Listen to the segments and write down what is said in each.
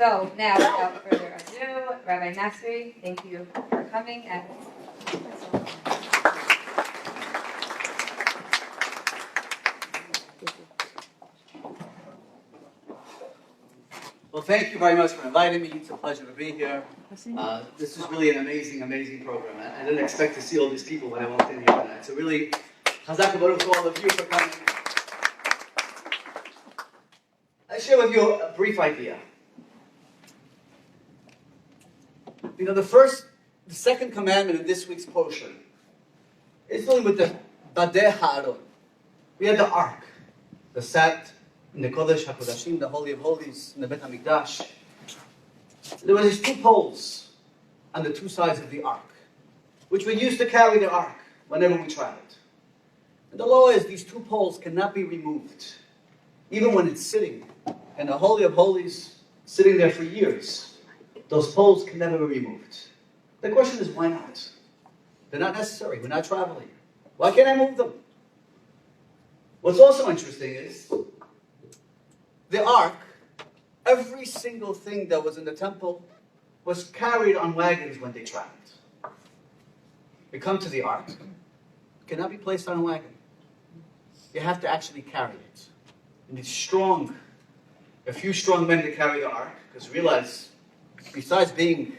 So now, without further ado, Rabbi Masri, thank you for coming. And well, thank you very much for inviting me. It's a pleasure to be here. This is really an amazing, amazing program. I didn't expect to see all these people when I walked in here tonight. So really, chazak baruch to all of you for coming. I share with you a brief idea. You know, the second commandment in this week's portion is dealing with the Badeh Ha'aron. We had the ark, the sat in the Kodesh HaKodashim, the Holy of Holies, in the Bet HaMikdash. There were these two poles on the two sides of the ark, which were used to carry the ark whenever we traveled. And the law is these two poles cannot be removed, even when it's sitting in the Holy of Holies, sitting there for years. Those poles can never be removed. The question is, why not? They're not necessary. We're not traveling. Why can't I move them? What's also interesting is the ark, every single thing that was in the temple was carried on wagons when they traveled. You come to the ark, it cannot be placed on a wagon. You have to actually carry it. You need a few strong men to carry the ark, because realize, besides being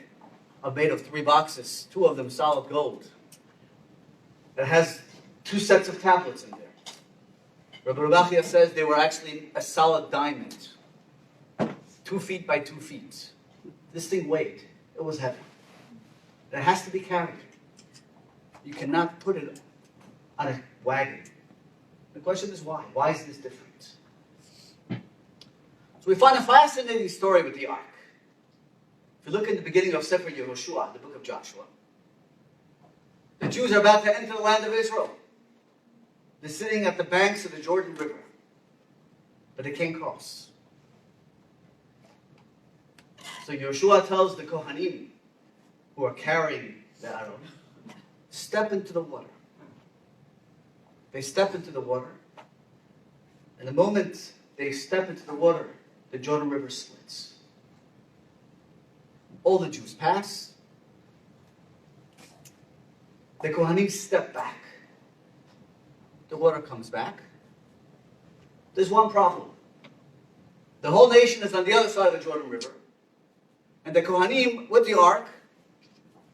made of 3 boxes, 2 of them solid gold, it has 2 sets of tablets in there. Rabbi says they were actually a solid diamond, 2 feet by 2 feet. This thing weighed. It was heavy. And it has to be carried. You cannot put it on a wagon. The question is why? Why is this different? So we find a fascinating story with the ark. If you look in the beginning of Sefer Yehoshua, the book of Joshua, the Jews are about to enter the land of Israel. They're sitting at the banks of the Jordan River, but they can't cross. So Yehoshua tells the Kohanim, who are carrying the Aaron, step into the water. They step into the water, and the moment they step into the water, the Jordan River splits. All the Jews pass. The Kohanim step back. The water comes back. There's one problem. The whole nation is on the other side of the Jordan River, and the Kohanim with the ark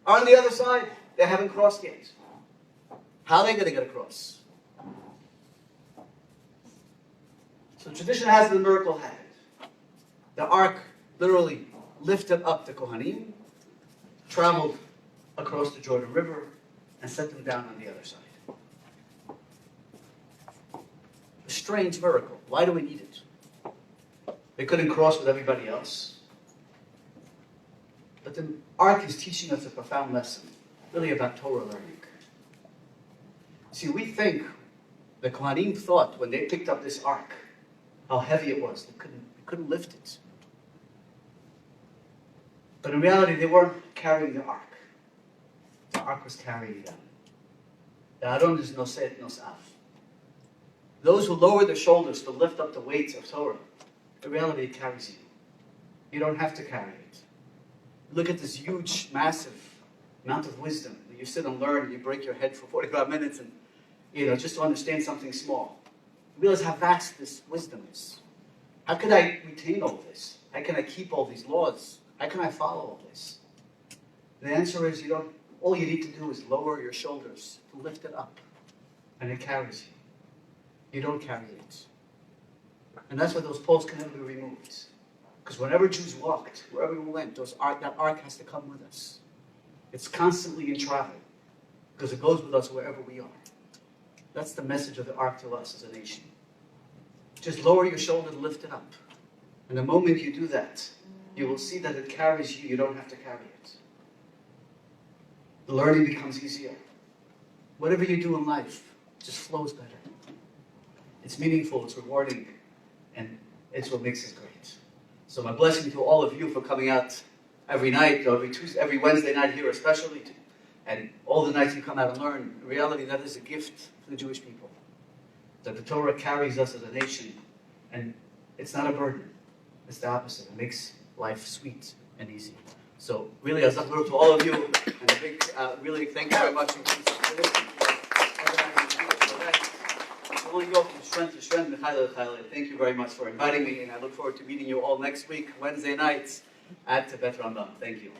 are on the other side. They haven't crossed yet. How are they going to get across? So tradition has the miracle had it. The ark literally lifted up the Kohanim, traveled across the Jordan River, and set them down on the other side. A strange miracle. Why do we need it? They couldn't cross with everybody else. But the ark is teaching us a profound lesson, really about Torah learning. See, we think the Kohanim thought when they picked up this ark how heavy it was. They couldn't lift it. But in reality, they weren't carrying the ark. The ark was carrying them. The Aaron is noset nosaf. Those who lower their shoulders to lift up the weights of Torah, in reality, it carries you. You don't have to carry it. Look at this huge, massive amount of wisdom. You sit and learn, and you break your head for 45 minutes, and just to understand something small. You realize how vast this wisdom is. How can I retain all this? How can I keep all these laws? How can I follow all this? The answer is all you need to do is lower your shoulders to lift it up, and it carries you. You don't carry it. And that's why those poles can never be removed. Because whenever Jews walked, wherever we went, that ark has to come with us. It's constantly in travel, because it goes with us wherever we are. That's the message of the ark to us as a nation. Just lower your shoulder to lift it up. And the moment you do that, you will see that it carries you. You don't have to carry it. The learning becomes easier. Whatever you do in life just flows better. It's meaningful, it's rewarding, and it's what makes us great. So my blessing to all of you for coming out every night, or every Wednesday night here especially, and all the nights you come out and learn. In reality, that is a gift to the Jewish people. That the Torah carries us as a nation, and it's not a burden. It's the opposite. It makes life sweet and easy. So really, a zachar to all of you, and a big, really thank you very much. Only go from strength to strength. Thank you very much for inviting me, and I look forward to meeting you all next week, Wednesday nights, at Bet Rambam. Thank you.